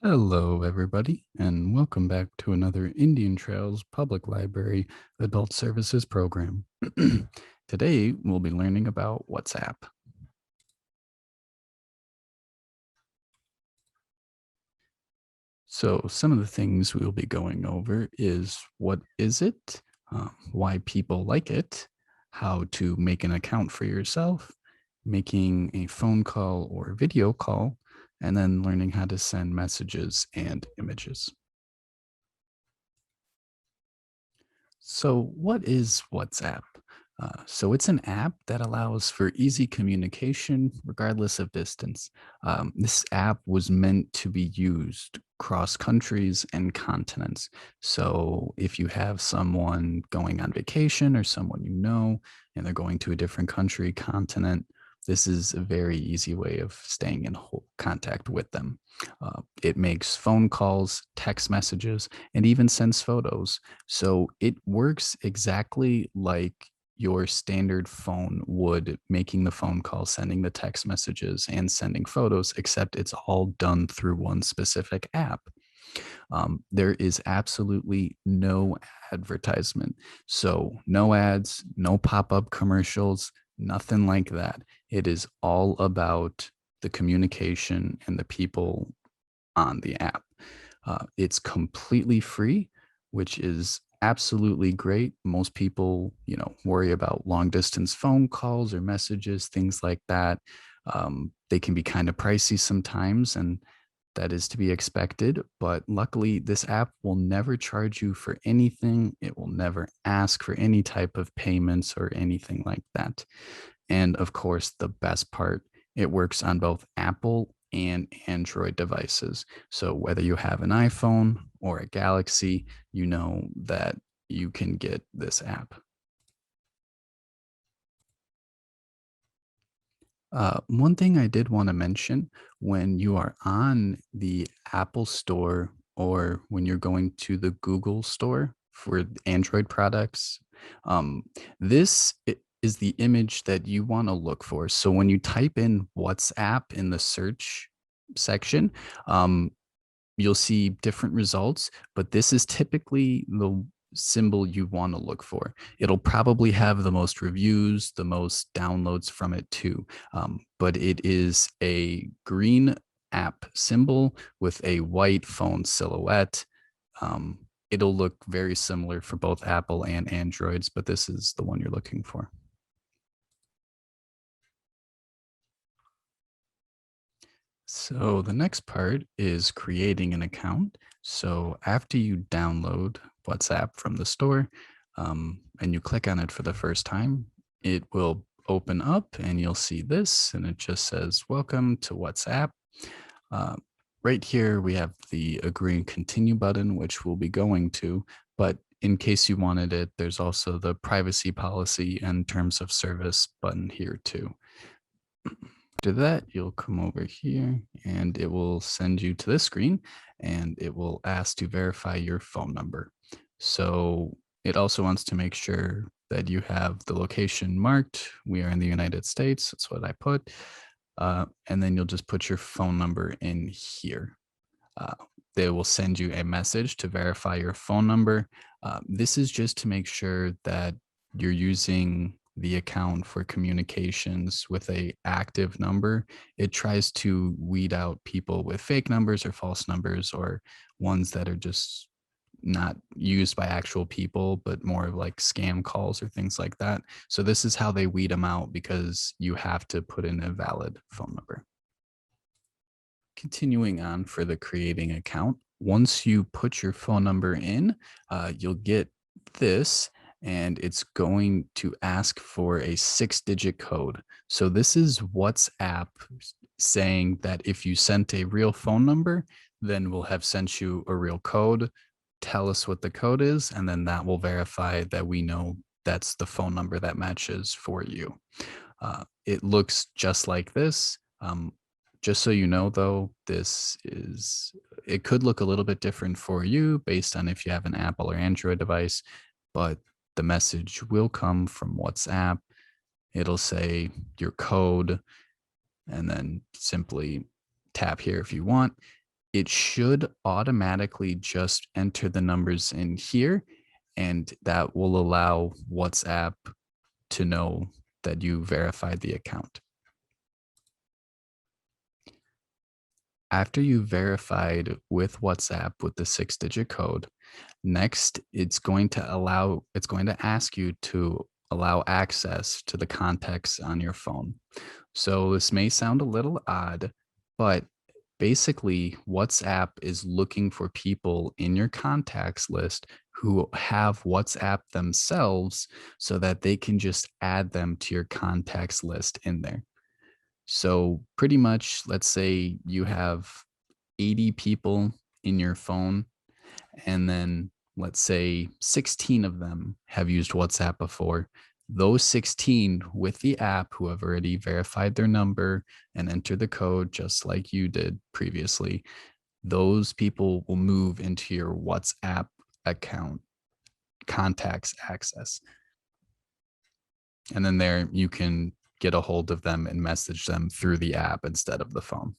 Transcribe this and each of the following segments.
Hello, everybody, and welcome back to another Indian Trails Public Library Adult Services program. Today, we'll be learning about WhatsApp. So, some of the things we'll be going over is what is it, why people like it, how to make an account for yourself, making a phone call or video call, and then learning how to send messages and images. So, what is WhatsApp? So, it's an app that allows for easy communication regardless of distance. This app was meant to be used cross countries and continents. So, if you have someone going on vacation or someone you know, and they're going to a different country, continent, this is a very easy way of staying in contact with them. It makes phone calls, text messages, and even sends photos, so it works exactly like your standard phone would, making the phone call, sending the text messages, and sending photos, except it's all done through one specific app. There is absolutely no advertisement. So, no ads, no pop up commercials, nothing like that. It is all about the communication and the people on the app. It's completely free, which is absolutely great. Most people, worry about long distance phone calls or messages, things like that. They can be kind of pricey sometimes, and that is to be expected. But luckily, this app will never charge you for anything. It will never ask for any type of payments or anything like that. And of course, the best part, it works on both Apple and Android devices. So whether you have an iPhone or a Galaxy, you know that you can get this app. One thing I did want to mention, when you are on the Apple Store or when you're going to the Google Store for Android products, um, is the image that you want to look for. So when you type in WhatsApp in the search section, um, you'll see different results, but this is typically the symbol you want to look for. It'll probably have the most reviews, the most downloads from it too. But it is a green app symbol with a white phone silhouette. Um, it'll look very similar for both Apple and Androids, but this is the one you're looking for. So the next part is creating an account. So after you download WhatsApp from the store, and you click on it for the first time, it will open up and you'll see this, and it just says, "Welcome to WhatsApp." Uh, right here, we have the agree and continue button, which we'll be going to. But in case you wanted it, there's also the privacy policy and terms of service button here too. After that, you'll come over here and it will send you to this screen and it will ask to verify your phone number. So it also wants to make sure that you have the location marked. We are in the United States. That's what I put. And then you'll just put your phone number in here. Uh, they will send you a message to verify your phone number. This is just to make sure that you're using the account for communications with a active number. It tries to weed out people with fake numbers or false numbers or ones that are just not used by actual people, but more of like scam calls or things like that. So this is how they weed them out because you have to put in a valid phone number. Continuing on for the creating account, once you put your phone number in, you'll get this and it's going to ask for a 6-digit code. So this is WhatsApp saying that if you sent a real phone number, then we'll have sent you a real code. Tell us what the code is, and then that will verify that we know that's the phone number that matches for you. It looks just like this. Just so you know, though, it could look a little bit different for you based on if you have an Apple or Android device, but the message will come from WhatsApp. It'll say your code and then simply tap here if you want. it should automatically just enter the numbers in here, and that will allow WhatsApp to know that you verified the account. After you verified with WhatsApp with the 6-digit code, next it's going to ask you to allow access to the contacts on your phone. So this may sound a little odd, but basically WhatsApp is looking for people in your contacts list who have WhatsApp themselves so that they can just add them to your contacts list in there. So pretty much, let's say you have 80 people in your phone, and then let's say 16 of them have used WhatsApp before. Those 16 with the app who have already verified their number and entered the code just like you did previously, those people will move into your WhatsApp account contacts access. And then there you can get a hold of them and message them through the app instead of the phone.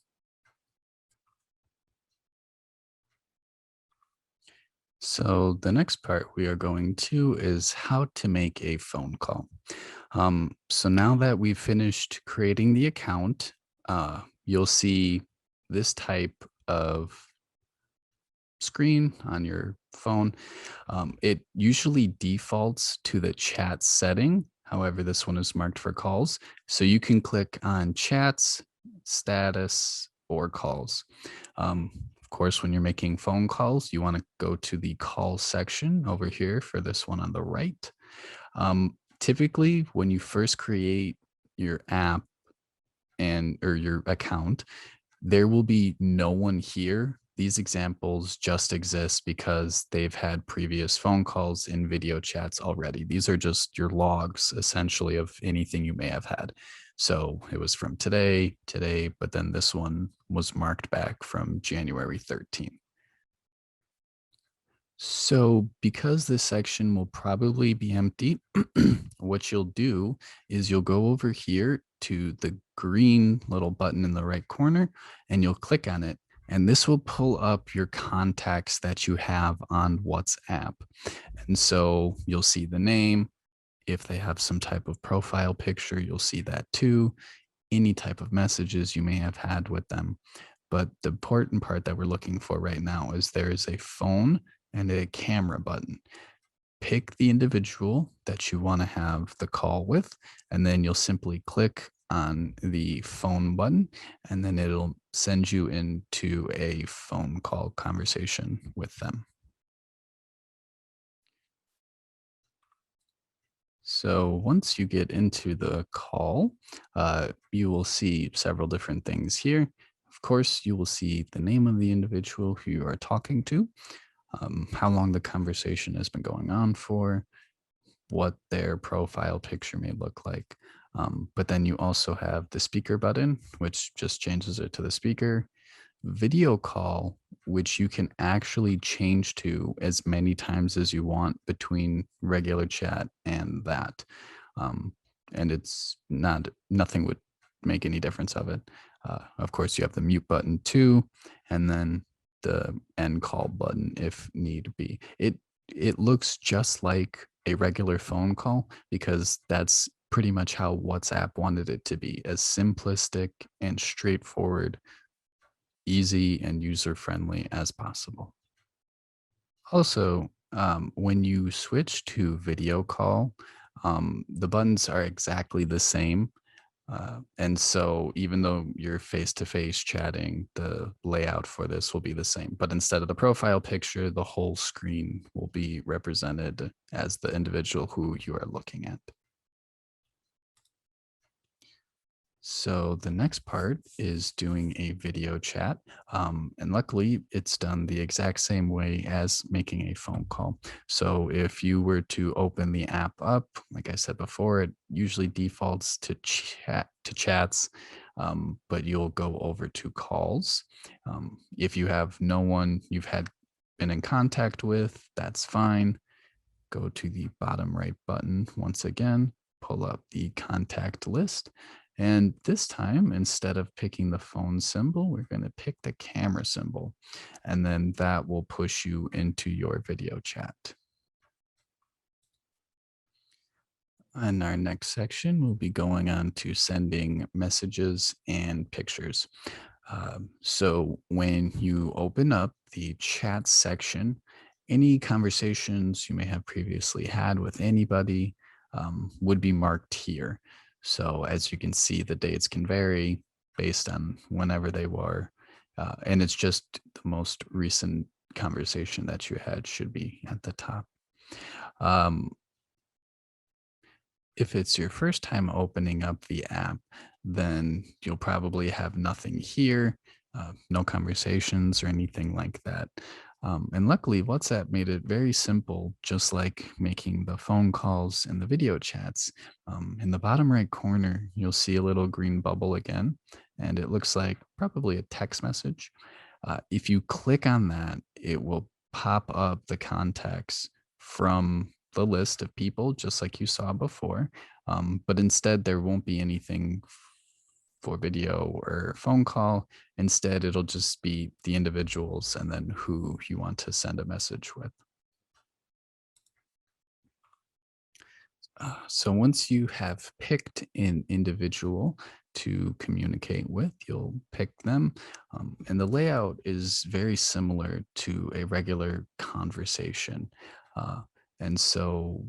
So the next part we are going to is how to make a phone call. So now that we've finished creating the account, you'll see this type of screen on your phone. It usually defaults to the chat setting. However, this one is marked for calls. So you can click on chats, status, or calls. Of course, when you're making phone calls, you want to go to the call section over here for this one on the right. Typically, when you first create your app or your account, there will be no one here. These examples just exist because they've had previous phone calls and video chats already. These are just your logs, essentially, of anything you may have had. So it was from today, but then this one was marked back from January 13th. So because this section will probably be empty, what you'll do is you'll go over here to the green little button in the right corner and you'll click on it. And this will pull up your contacts that you have on WhatsApp. And so you'll see the name. If they have some type of profile picture, you'll see that too. Any type of messages you may have had with them. But the important part that we're looking for right now is there is a phone and a camera button. Pick the individual that you want to have the call with, and then you'll simply click on the phone button, and then it'll send you into a phone call conversation with them. So once you get into the call, you will see several different things here. Of course, you will see the name of the individual who you are talking to, how long the conversation has been going on for, what their profile picture may look like. But then you also have the speaker button, which just changes it to the speaker, video call, which you can actually change to as many times as you want between regular chat and that. And it's nothing would make any difference of it. Of course, you have the mute button too, and then the end call button if need be. It looks just like a regular phone call because that's pretty much how WhatsApp wanted it to be, as simplistic and straightforward, easy and user friendly as possible. Also, when you switch to video call, the buttons are exactly the same. And so even though you're face-to-face chatting, the layout for this will be the same. But instead of the profile picture, the whole screen will be represented as the individual who you are looking at. So the next part is doing a video chat. And luckily it's done the exact same way as making a phone call. So if you were to open the app up, like I said before, it usually defaults to chats, but you'll go over to calls. If you have no one you've been in contact with, that's fine. Go to the bottom right button once again, pull up the contact list, And this time, instead of picking the phone symbol, we're going to pick the camera symbol. And then that will push you into your video chat. In our next section, we'll be going on to sending messages and pictures. So when you open up the chat section, any conversations you may have previously had with anybody would be marked here. So as you can see, the dates can vary based on whenever they were. And it's just the most recent conversation that you had should be at the top. Um, if it's your first time opening up the app, then you'll probably have nothing here, no conversations or anything like that. And luckily, WhatsApp made it very simple, just like making the phone calls and the video chats. In the bottom right corner, you'll see a little green bubble again, and it looks like probably a text message. If you click on that, it will pop up the contacts from the list of people, just like you saw before. But instead, there won't be anything for video or phone call. Instead, it'll just be the individuals and then who you want to send a message with. So once you have picked an individual to communicate with, you'll pick them. And the layout is very similar to a regular conversation. Uh, and so,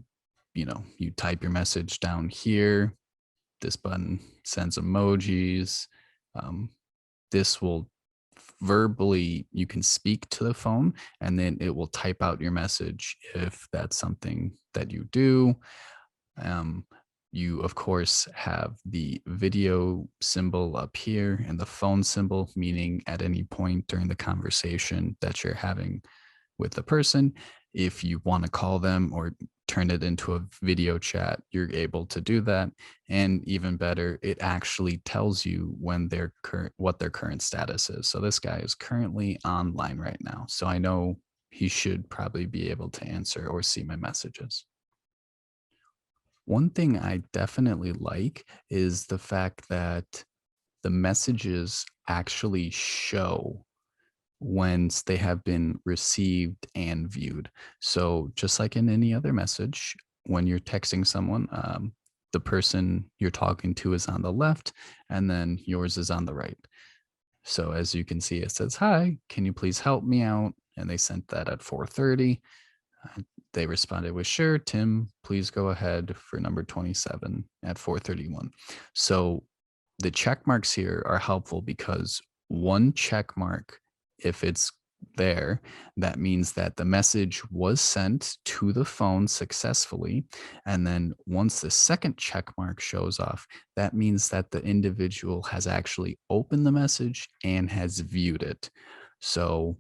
you type your message down here. This button sends emojis. Um, this will verbally, you can speak to the phone and then it will type out your message if that's something that you do. um, you, of course, have the video symbol up here and the phone symbol, meaning at any point during the conversation that you're having with the person, if you want to call them or turn it into a video chat, you're able to do that. And even better, it actually tells you when what their current status is. So this guy is currently online right now. So I know he should probably be able to answer or see my messages. One thing I definitely like is the fact that the messages actually show once they have been received and viewed. So just like in any other message, when you're texting someone, the person you're talking to is on the left and then yours is on the right. So as you can see, it says, "Hi, can you please help me out?" And they sent that at 4:30. They responded with, "Sure, Tim, please go ahead for number 27 at 4:31." So the check marks here are helpful because one check mark, if it's there, that means that the message was sent to the phone successfully. And then once the second check mark shows off, that means that the individual has actually opened the message and has viewed it. So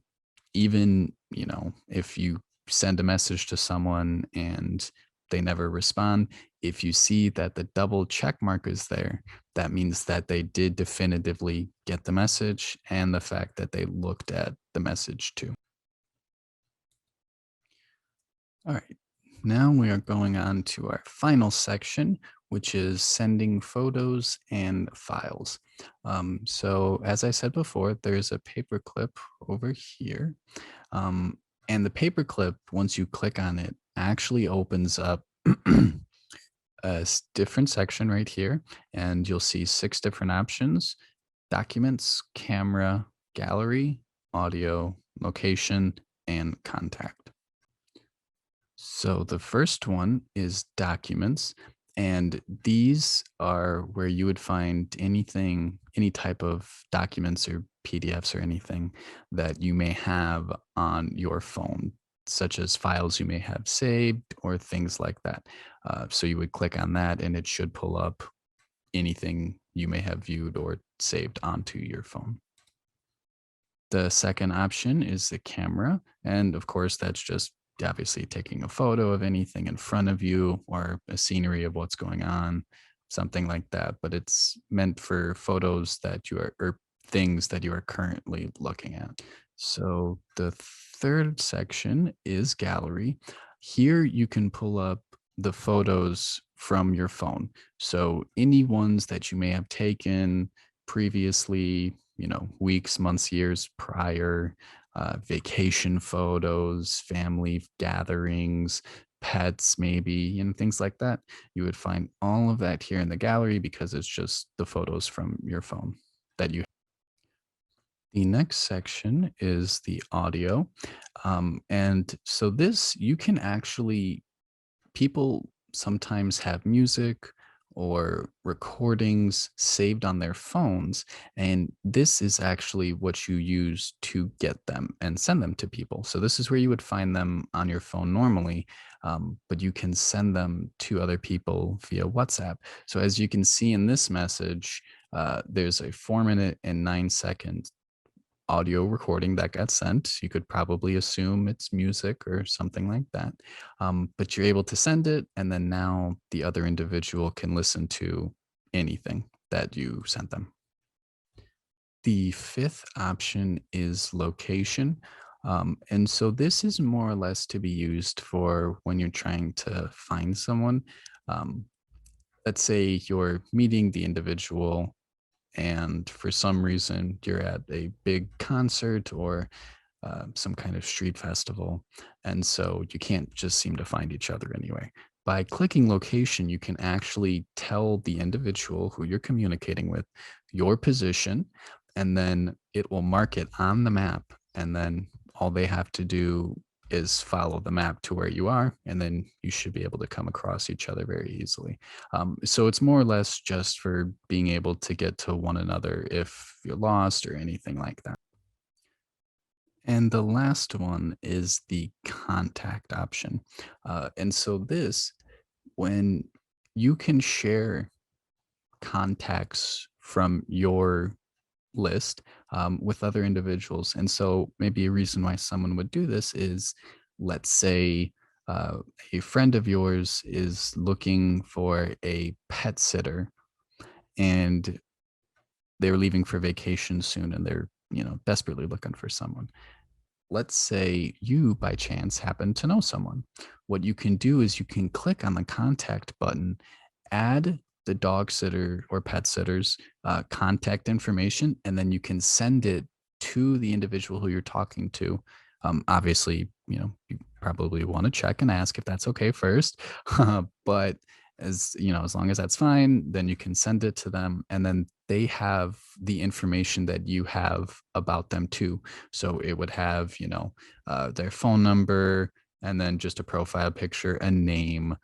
even, if you send a message to someone and they never respond, if you see that the double check mark is there, that means that they did definitively get the message and the fact that they looked at the message too. All right. Now we are going on to our final section, which is sending photos and files. So as I said before, there's a paperclip over here. And the paperclip, once you click on it, actually opens up different section right here. And you'll see 6 different options: documents, camera, gallery, audio, location, and contact. So the first one is documents, and these are where you would find anything, any type of documents or PDFs or anything that you may have on your phone, such as files you may have saved or things like that. So you would click on that and it should pull up anything you may have viewed or saved onto your phone. The second option is the camera. And of course, that's just obviously taking a photo of anything in front of you or a scenery of what's going on, something like that. But it's meant for photos that you are, or things that you are currently looking at. So the third section is gallery. Here you can pull up the photos from your phone. So any ones that you may have taken previously, weeks, months, years prior, vacation photos, family gatherings, pets, maybe, and things like that. You would find all of that here in the gallery because it's just the photos from your phone that you. The next section is the audio. And so this, you can actually, people sometimes have music or recordings saved on their phones, and this is actually what you use to get them and send them to people. So this is where you would find them on your phone normally, but you can send them to other people via WhatsApp. So as you can see in this message, there's a 4 minute and 9 second audio recording that got sent. You could probably assume it's music or something like that. But you're able to send it, and then now the other individual can listen to anything that you sent them. The fifth option is location. And so this is more or less to be used for when you're trying to find someone. Um, let's say you're meeting the individual and for some reason you're at a big concert or some kind of street festival. And so you can't just seem to find each other anyway. By clicking location, you can actually tell the individual who you're communicating with your position, and then it will mark it on the map. And then all they have to do is follow the map to where you are, and then you should be able to come across each other very easily. So it's more or less just for being able to get to one another if you're lost or anything like that. And the last one is the contact option. And so this, when you can share contacts from your list with other individuals. And so maybe a reason why someone would do this is, let's say, uh, a friend of yours is looking for a pet sitter and they're leaving for vacation soon and they're, desperately looking for someone. Let's say you by chance happen to know someone. What you can do is you can click on the contact button, add the dog sitter or pet sitter's contact information, and then you can send it to the individual who you're talking to. Obviously, you probably want to check and ask if that's okay first, but as long as that's fine, then you can send it to them, and then they have the information that you have about them too. So it would have, their phone number and then just a profile picture, a name,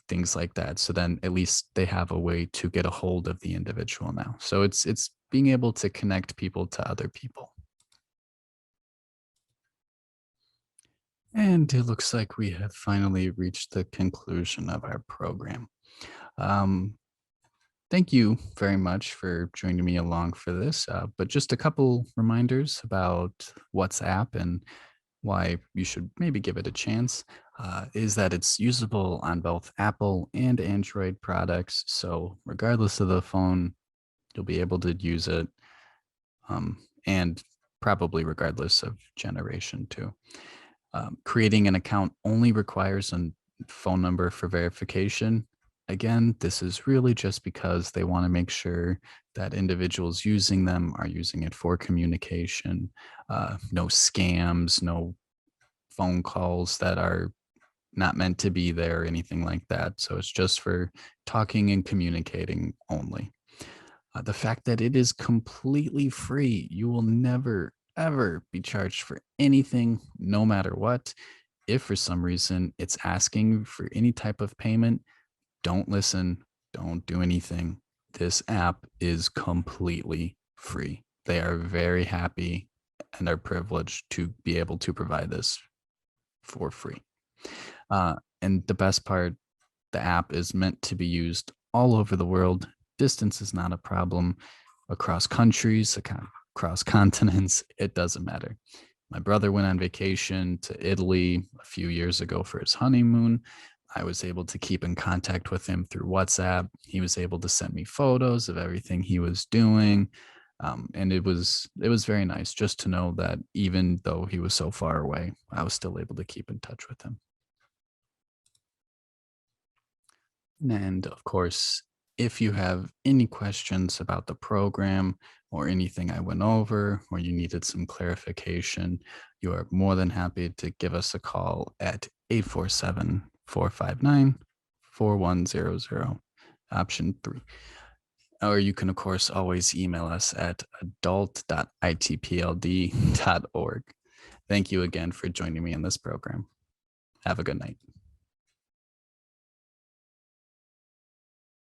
things like that. So then at least they have a way to get a hold of the individual now. So it's being able to connect people to other people. And it looks like we have finally reached the conclusion of our program. Um, Thank you very much for joining me along for this. But just a couple reminders about WhatsApp and why you should maybe give it a chance is that it's usable on both Apple and Android products. So, regardless of the phone, you'll be able to use it, and probably regardless of generation, too. Creating an account only requires a phone number for verification. Again, this is really just because they want to make sure that individuals using them are using it for communication, no scams, no phone calls that are not meant to be there or anything like that. So it's just for talking and communicating only. The fact that it is completely free, you will never, ever be charged for anything, no matter what. If for some reason it's asking for any type of payment, don't listen, don't do anything. This app is completely free. They are very happy and are privileged to be able to provide this for free. And the best part, the app is meant to be used all over the world. Distance is not a problem across countries, across continents. It doesn't matter. My brother went on vacation to Italy a few years ago for his honeymoon. I was able to keep in contact with him through WhatsApp. He was able to send me photos of everything he was doing. And it was very nice just to know that even though he was so far away, I was still able to keep in touch with him. And of course, if you have any questions about the program or anything I went over, or you needed some clarification, you are more than happy to give us a call at 847-459-4100, option 3. Or you can, of course, always email us at adult.itpld.org. Thank you again for joining me in this program. Have a good night.